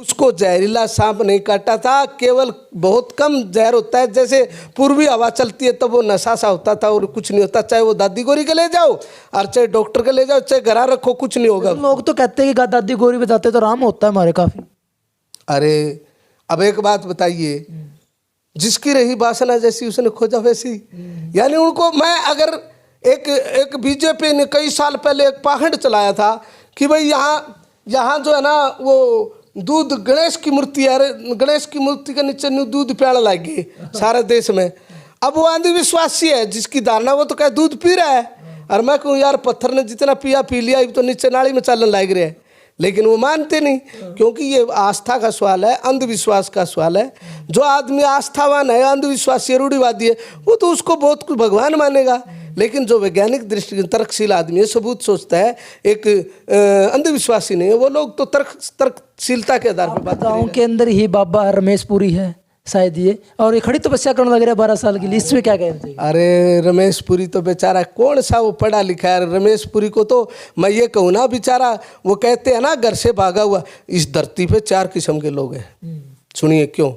उसको जहरीला सांप नहीं काटा था, केवल बहुत कम जहर होता है, जैसे पूर्वी हवा चलती है तब वो नशा सा होता था और कुछ नहीं होता। चाहे वो दादी गोरी के ले जाओ और चाहे डॉक्टर के ले जाओ, चाहे घर रखो, कुछ नहीं होगा। लोग तो कहते हैं कि दादी गोरी बताते तो आराम होता है हमारे काफी। अरे अब एक बात बताइए, जिसकी रही वासना जैसी उसने खोजा वैसी। यानी उनको मैं अगर एक बीजेपी ने कई साल पहले एक पाखंड चलाया था कि भाई यहाँ जो है ना वो दूध गणेश की मूर्ति है, गणेश की मूर्ति के नीचे दूध प्याला लगी सारे देश में। अब वो अंधविश्वासी है, जिसकी धारणा वो तो कहे दूध पी रहा है, और मैं कहूँ यार पत्थर ने जितना पिया पी लिया, तो नीचे नाली में चलने लग रहे हैं। लेकिन वो मानते नहीं, क्योंकि ये आस्था का सवाल है, अंधविश्वास का सवाल है। जो आदमी आस्थावान है, अंधविश्वासी रूढ़िवादी है, वो तो उसको बहुत कुछ भगवान मानेगा। लेकिन जो वैज्ञानिक दृष्टि तर्कशील आदमी है, सबूत सोचता है, एक अंधविश्वासी नहीं है, वो लोग तो तर्कशीलता के आधार पर बात करेंगे। गाँव के अंदर ही बाबा रमेश पुरी है शायद ये, और ये खड़ी तपस्या करने लग रहा है 12 साल के लिए, इसमें क्या कहना चाहिए? अरे रमेश पुरी तो बेचारा कौन सा वो पढ़ा लिखा है। रमेश पुरी को तो मैं ये कहूँ ना, बेचारा वो कहते हैं ना घर से भागा हुआ। इस धरती पे 4 किस्म के लोग हैं, सुनिए क्यों।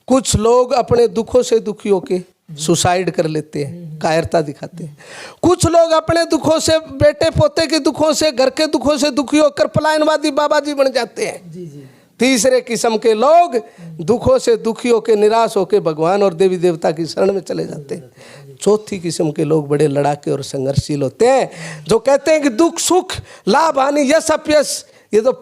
कुछ लोग अपने दुखों से दुखी होके सुसाइड कर लेते हैं, कायरता दिखाते हैं। कुछ लोग अपने दुखों से, बेटे पोते के दुखों से, घर के दुखों से दुखी होकर पलायनवादी बाबा जी बन जाते हैं। तीसरे किस्म के लोग दुखों से दुखी होकर, निराश होकर भगवान और देवी देवता की शरण में चले जाते हैं। चौथी किस्म के लोग बड़े लड़ाके और संघर्षशील होते हैं, जो कहते हैं कि दुख सुख लाभ हानि यश अपयश ये तो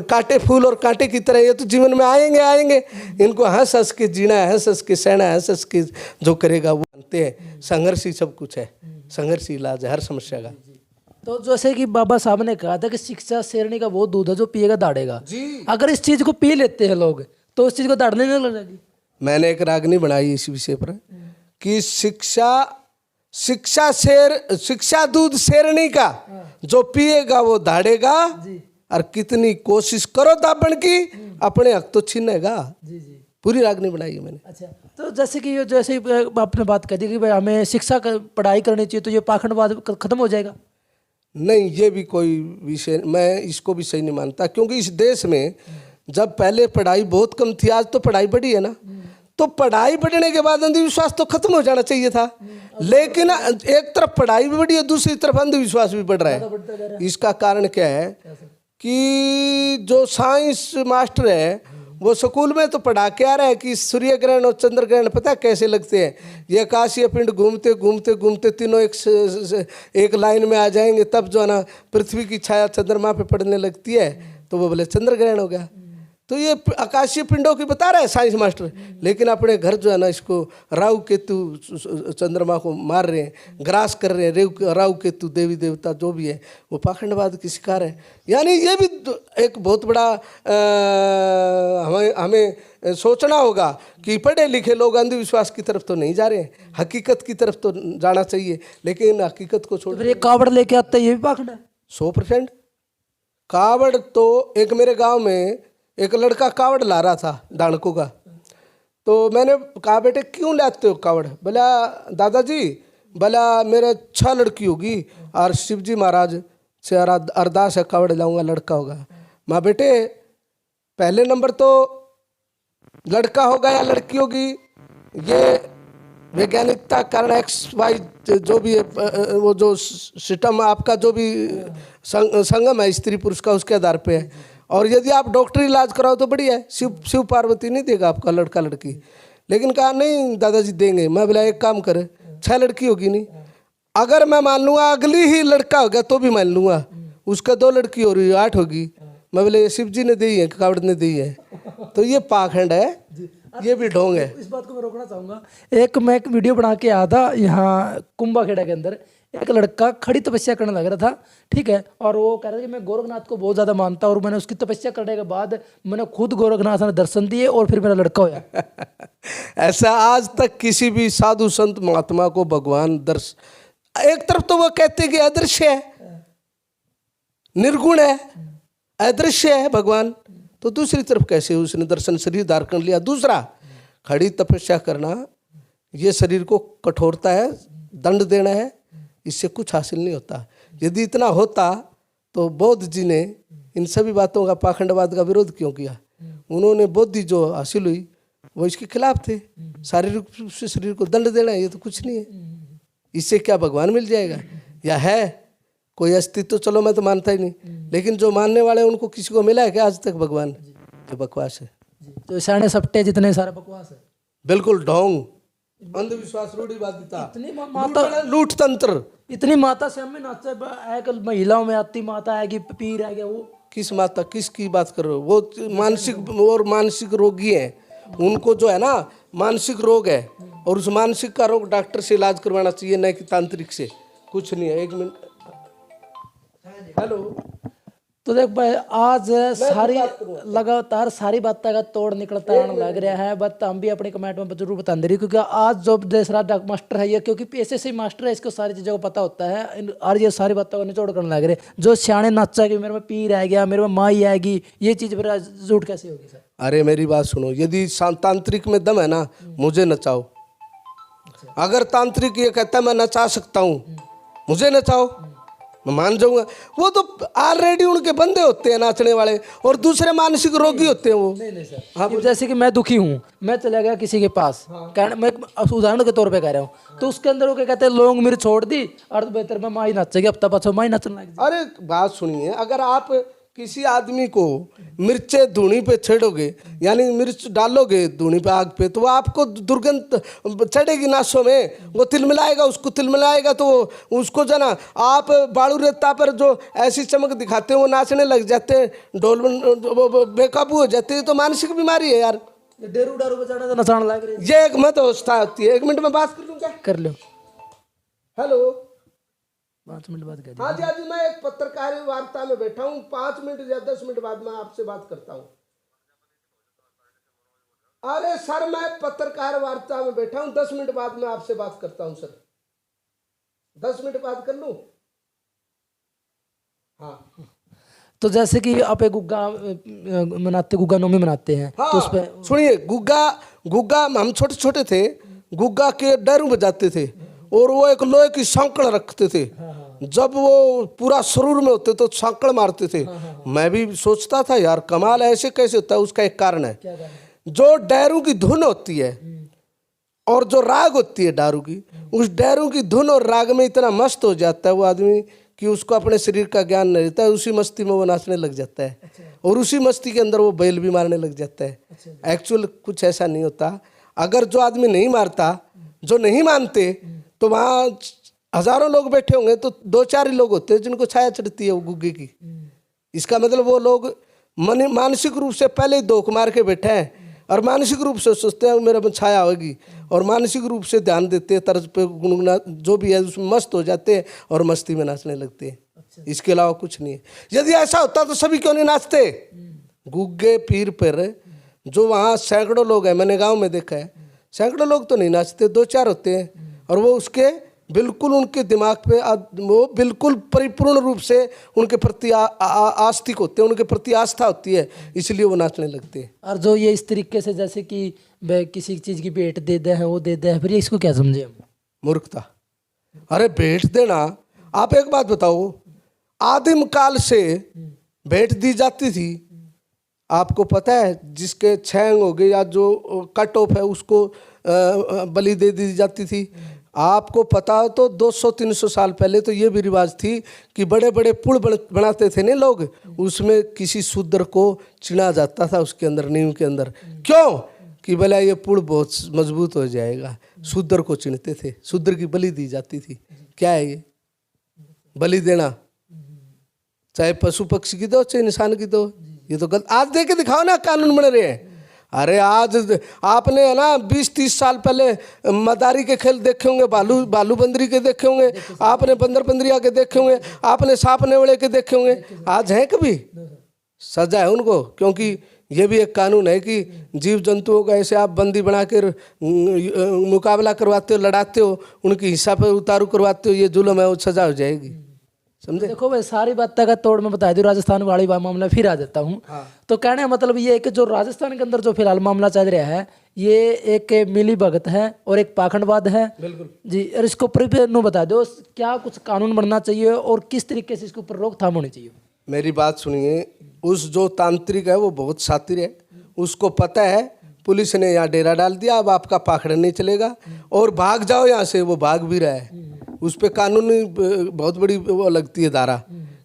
कांटे फूल और कांटे की तरह, ये तो जीवन में आएंगे। इनको हंस हंस के जीना है, हंस हंस के सहना है, हंस हंस के जो करेगा वो मानते हैं। संघर्ष ही सब कुछ है, संघर्ष ही इलाज है हर समस्या का। तो जैसे कि बाबा साहब ने कहा था कि शिक्षा शेरनी का वो दूध है जो पिएगा दाढ़ेगा। अगर इस चीज को पी लेते हैं लोग तो इस चीज को दाढ़ने नहीं लगेगी। मैंने एक रागनी बनाई इस विषय पर कि शिक्षा दूध शेरनी का, जो पिएगा वो दाढ़ेगा, और कितनी कोशिश करो दाबण की, अपने हक तो छीनेगा। पूरी रागनी बनाई है मैंने। अच्छा, तो जैसे कि आपने बात कर दी कि भाई हमें शिक्षा पढ़ाई करनी चाहिए, तो ये पाखंडवाद खत्म हो जाएगा? नहीं, ये भी कोई विषय, मैं इसको भी सही नहीं मानता। क्योंकि इस देश में जब पहले पढ़ाई बहुत कम थी, आज तो पढ़ाई बढ़ी है ना, तो पढ़ाई बढ़ने के बाद अंधविश्वास तो खत्म हो जाना चाहिए था। लेकिन एक तरफ पढ़ाई भी बढ़ी है, दूसरी तरफ अंधविश्वास भी बढ़ रहा है। इसका कारण क्या है कि जो साइंस मास्टर है वो स्कूल में तो पढ़ा के आ रहा है कि सूर्य ग्रहण और चंद्र ग्रहण पता है कैसे लगते हैं। ये आकाशीय पिंड घूमते घूमते घूमते तीनों एक लाइन में आ जाएंगे, तब जो है ना पृथ्वी की छाया चंद्रमा पे पड़ने लगती है, तो वो बोले चंद्र ग्रहण हो गया। तो ये आकाशीय पिंडों की बता रहा है साइंस मास्टर, लेकिन अपने घर जो है ना इसको राहु केतु चंद्रमा को मार रहे हैं, ग्रास कर रहे हैं। राहु केतु देवी देवता जो भी है वो पाखंडवाद की शिकार है। यानी ये भी एक बहुत बड़ा हमें सोचना होगा कि पढ़े लिखे लोग अंधविश्वास की तरफ तो नहीं जा रहे हैं, हकीकत की तरफ तो जाना चाहिए। लेकिन हकीकत को छोड़ ये कावड़ लेके आता है, ये भी पाखंड है 100%। कावड़ तो एक मेरे गाँव में एक लड़का कावड़ ला रहा था डाणकों का, तो मैंने कहा बेटे क्यों लाते हो कावड़? बोला दादाजी, बोला मेरे 6 लड़की होगी और शिवजी महाराज से अरदास है, कावड़ लाऊंगा लड़का होगा। माँ बेटे पहले नंबर तो लड़का होगा या लड़की होगी, ये वैज्ञानिकता कारण XY जो भी है, वो जो सिस्टम आपका जो भी संगम है स्त्री पुरुष का, उसके आधार पे है। और यदि आप डॉक्टरी इलाज कराओ तो बढ़िया है, शिव पार्वती नहीं देगा आपका लड़का लड़की। लेकिन कहा नहीं दादाजी देंगे। मैं बोला एक काम करे, 6 लड़की होगी नहीं, अगर मैं मान लूँगा अगली ही लड़का हो गया तो भी मान लूँगा, उसका 2 लड़की हो रही है 8 होगी। मैं बोले शिव जी ने दी है, कावड़ ने दी है। तो ये पाखंड है, ये भी ढोंग है। इस बात को मैं रोकना चाहूँगा। मैं एक वीडियो बना के आया था यहाँ कुंभाखेड़ा के अंदर, एक लड़का खड़ी तपस्या करने लग रहा था, ठीक है, और वो कह रहा था कि मैं गोरखनाथ को बहुत ज़्यादा मानता हूँ, और मैंने उसकी तपस्या करने के बाद मैंने खुद गोरखनाथ ने दर्शन दिए और फिर मेरा लड़का होया। ऐसा आज तक किसी भी साधु संत महात्मा को भगवान एक तरफ तो वो कहते कि अदृश्य है, निर्गुण है, अदृश्य है भगवान, तो दूसरी तरफ कैसे उसने दर्शन शरीर धारण कर लिया। दूसरा, खड़ी तपस्या करना ये शरीर को कठोरता है, दंड देना है, इससे कुछ हासिल नहीं होता। यदि इतना होता तो बौद्ध जी ने इन सभी बातों का, पाखंडवाद का विरोध क्यों किया? उन्होंने बुद्धि जो हासिल हुई वो इसके खिलाफ थे। शारीरिक रूप से शरीर को दंड देना ये तो कुछ नहीं है। इससे क्या भगवान मिल जाएगा या है कोई अस्तित्व? चलो मैं तो मानता ही नहीं, लेकिन जो मानने वाले हैं उनको किसी को मिला है क्या आज तक भगवान? ये बकवास है। तो साढ़े सप्टे जितने सारे बकवास है, बिल्कुल ढोंग, अंधविश्वास, रूढ़िवादिता, लूट तंत्र। इतनी माता से हमें नाचा कल महिलाओं में आती माता है कि पीर है क्या? वो किस माता किसकी बात कर रहे हो? वो मानसिक और मानसिक रोगी हैं, उनको जो है ना मानसिक रोग है, और उस मानसिक का रोग डॉक्टर से इलाज करवाना चाहिए, न कि तांत्रिक से। कुछ नहीं है। एक मिनट। हेलो। तो देख भाई आज सारी लगातार सारी बातें का तोड़ निकलता लग रहा है। बट हम भी अपने कमेंट में जरूर बता दे रही, क्योंकि आज जो देशराज मास्टर है ये, क्योंकि एसएससी मास्टर है, इसको सारी चीज़ों को पता होता है और ये सारी बातों को निचोड़ करने लग रहे। जो सियाने नाचा कि मेरे में पीर आ गया, मेरे में माई आएगी, ये चीज़ फिर झूठ कैसे होगी सर? अरे मेरी बात सुनो, यदि तांत्रिक में दम है ना, मुझे नचाओ। अगर तांत्रिक ये कहता है मैं नचा सकता हूँ, मुझे नचाओ, मैं मान जाऊंगा। वो तो ऑलरेडी उनके बंदे होते हैं नाचने वाले, और दूसरे मानसिक रोगी होते हैं वो। नहीं सर, हाँ, जैसे कि मैं दुखी हूँ, मैं चला गया किसी के पास, मैं उदाहरण के तौर पे कह रहा हूँ, तो उसके अंदर वो क्या कहते हैं, लौंग मिर्च छोड़ दी और बेहतर में माई नाचेगी, हफ्ता पाछो माई नाचने लगी। अरे बात सुनिए, अगर आप किसी आदमी को मिर्चे धूनी पे छेड़ोगे, यानी मिर्च डालोगे धूनी पे, आग पे, तो वो आपको दुर्गंध चढ़ेगी नासों में, वो तिलमिलाएगा, उसको तिलमिलाएगा, तो उसको जो ना आप बाड़ू रेता पर जो ऐसी चमक दिखाते हैं वो नाचने लग जाते हैं, ढोल बेकाबू हो जाते हैं। तो मानसिक बीमारी है यार। डेरू डारू बजाना तो नचाने लग रही है। ये एक मत अवस्था होती है। एक मिनट में बात कर लूँ क्या? कर लो। हेलो। 5 मिनट बाद कह हाँ जी, आज मैं एक पत्रकार वार्ता में बैठा हूँ, 5 मिनट या 10 मिनट बाद मैं आपसे बात करता हूँ। अरे सर, मैं पत्रकार वार्ता में बैठा हूँ, 10 मिनट बाद मैं आपसे बात करता हूँ सर। 10 मिनट बात कर लूँ? हाँ। तो जैसे कि आप एक गुग्गा मनाते, गुग्गा नौमी मनाते हैं, हाँ, तो उस पे सुनिए, गुग्गा हम छोटे छोटे थे, गुग्गा के डरू बजाते थे, और वो एक लोहे की सांकड़ रखते थे। जब वो पूरा शरीर में होते तो सांकड़ मारते थे। मैं भी सोचता था यार कमाल, ऐसे कैसे होता है? उसका एक कारण है, जो डैरू की धुन होती है और जो राग होती है दारू की, उस डैरू की धुन और राग में इतना मस्त हो जाता है वो आदमी कि उसको अपने शरीर का ज्ञान नहीं रहता है। उसी मस्ती में वो नाचने लग जाता है, और उसी मस्ती के अंदर वो बैल भी मारने लग जाता है। एक्चुअल कुछ ऐसा नहीं होता। अगर जो आदमी नहीं मारता, जो नहीं मानते, तो वहाँ हजारों लोग बैठे होंगे तो 2-4 ही लोग होते हैं जिनको छाया चढ़ती है वो गुग्गे की। इसका मतलब वो लोग मानसिक रूप से पहले ही धोख मार के बैठे हैं, और मानसिक रूप से सोचते हैं मेरे में छाया होगी, और मानसिक रूप से ध्यान देते हैं, तर्ज पे गुनगुना जो भी है उसमें मस्त हो जाते हैं और मस्ती में नाचने लगते हैं। इसके अलावा कुछ नहीं है। यदि ऐसा होता तो सभी क्यों नहीं नाचते? गुग्गे पीर पर जो वहाँ सैकड़ों लोग हैं, मैंने गाँव में देखा है, सैकड़ों लोग तो नहीं नाचते, 2-4 होते हैं, और वो उसके बिल्कुल उनके दिमाग पे वो बिल्कुल परिपूर्ण रूप से उनके प्रति आस्तिक होते हैं, उनके प्रति आस्था होती है, इसलिए वो नाचने लगते हैं। और जो ये इस तरीके से जैसे कि किसी चीज़ की भेंट दे दे हैं, वो दे दे हैं, फिर इसको क्या समझे हम? मूर्खता। अरे भेंट देना, आप एक बात बताओ, आदिम काल से भेंट दी जाती थी। आपको पता है जिसके छेंग हो गए या जो कट ऑफ है उसको बलि दे दी जाती थी। आपको पता हो तो 200-300 साल पहले तो ये भी रिवाज थी कि बड़े बड़े पुल बनाते थे ना लोग, उसमें किसी शूद्र को चिना जाता था उसके अंदर, नींव के अंदर। क्यों? कि भला ये पुल बहुत मजबूत हो जाएगा। शूद्र को चिनते थे, शूद्र की बलि दी जाती थी। क्या है ये? बलि देना, चाहे पशु पक्षी की दो चाहे इंसान की दो, ये तो गलत। आज दे के दिखाओ ना, कानून बन रहे हैं। अरे आज आपने है ना 20-30 साल पहले मदारी के खेल देखे होंगे, भालू बंदरी के देखे होंगे, आपने बंदर बंदरिया के देखे होंगे, आपने सांप नेवले के देखे होंगे। आज है कभी? सजा है उनको, क्योंकि ये भी एक कानून है कि जीव जंतुओं का ऐसे आप बंदी बना कर मुकाबला करवाते हो, लड़ाते हो, उनकी हिस्सा पे उतारू करवाते हो, ये जुल्म है, वो सजा हो जाएगी। समझे? देखो भाई सारी बातें का तोड़ मैं बता दूं, राजस्थान वाली मामला फिर आ जाता हूँ। तो कहने का मतलब ये है कि जो राजस्थान के अंदर जो फिलहाल मामला चल रहा है, ये एक मिली भगत है और एक पाखंडवाद है। बिल्कुल जी। और इसको ऊपर बता दो, क्या कुछ कानून बनना चाहिए और किस तरीके से इसके ऊपर रोकथाम होनी चाहिए? मेरी बात सुनिए, उस जो तांत्रिक है वो बहुत शातिर है, उसको पता है पुलिस ने यहाँ डेरा डाल दिया, अब आपका पाखड़ नहीं चलेगा और भाग जाओ यहाँ से, वो भाग भी रहा है। उस पर कानूनी बहुत बड़ी वो लगती है धारा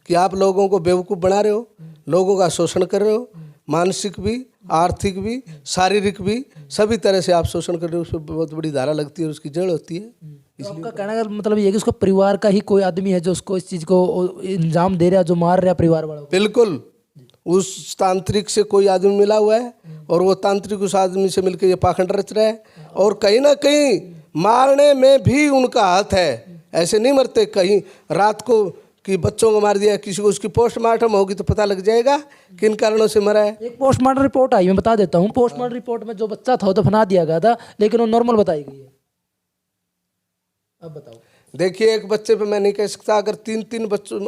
कि आप लोगों को बेवकूफ़ बना रहे हो, लोगों का शोषण कर रहे हो, मानसिक भी, आर्थिक भी, शारीरिक भी, सभी तरह से आप शोषण कर रहे हो। उस पर बहुत बड़ी धारा लगती है, उसकी जड़ होती है। तो आपका कहने का मतलब ये है कि उसको परिवार का ही कोई आदमी है जो उसको इस चीज़ को इंजाम दे रहा है, जो मार रहा है परिवार वालों को। बिल्कुल, उस तांत्रिक से कोई आदमी मिला हुआ है और वो तांत्रिक उस आदमी से मिलकर ये पाखंड रच रहा है और कहीं ना कहीं मारने में भी उनका हाथ है। ऐसे नहीं मरते कहीं रात को कि बच्चों को मार दिया, किसी को उसकी पोस्टमार्टम होगी तो पता लग जाएगा किन कारणों से मरा है। एक पोस्टमार्टम रिपोर्ट आई, मैं बता देता हूँ। पोस्टमार्टम रिपोर्ट में जो बच्चा था वो दफना दिया गया था, लेकिन वो नॉर्मल बताई गई है। अब बताओ। देखिए, एक बच्चे पे मैं नहीं कह सकता, अगर तीन बच्चों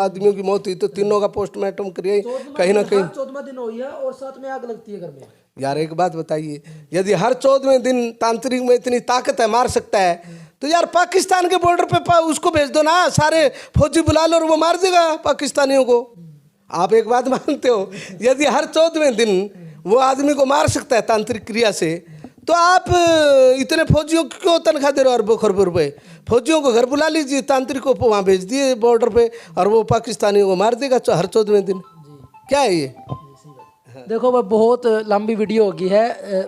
आदमियों की मौत हुई तो तीनों का पोस्टमार्टम करिए कहीं ना कहीं। 14वां दिन हुई है और साथ में आग लगती है घर में। यार एक बात बताइए, यदि हर 14वें दिन तांत्रिक में इतनी ताकत है, मार सकता है, तो यार पाकिस्तान के बॉर्डर पे उसको भेज दो ना, सारे फौजी बुला लो और वो मार देगा पाकिस्तानियों को। आप एक बात मानते हो, यदि हर 14वें दिन वो आदमी को मार सकता है तांत्रिक क्रिया से, तो आप इतने फौजियों को क्यों तनख्वाह दे रहे हो अरबों खरबों रुपए? फौजियों को घर बुला लीजिए, तांत्रिकों को वहाँ भेज दिए बॉर्डर पे और वो पाकिस्तानियों को मार देगा हर 14वें दिन। क्या है ये? देखो भाई, बहुत लंबी वीडियो होगी है।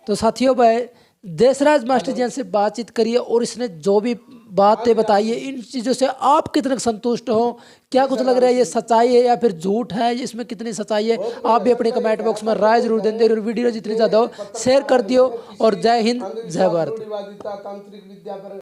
तो साथियों भाई, देशराज मास्टर जी से बातचीत करिए और इसने जो भी बातें बताई है, इन चीज़ों से आप कितने संतुष्ट हो, क्या कुछ लग रहा है ये सच्चाई है या फिर झूठ है, इसमें कितनी सच्चाई है, आप भी अपने कमेंट बॉक्स में राय जरूर देंगे। और वीडियो जितनी ज़्यादा हो शेयर कर दियो। और जय हिंद, जय भारत। तांत्रिक विद्या पर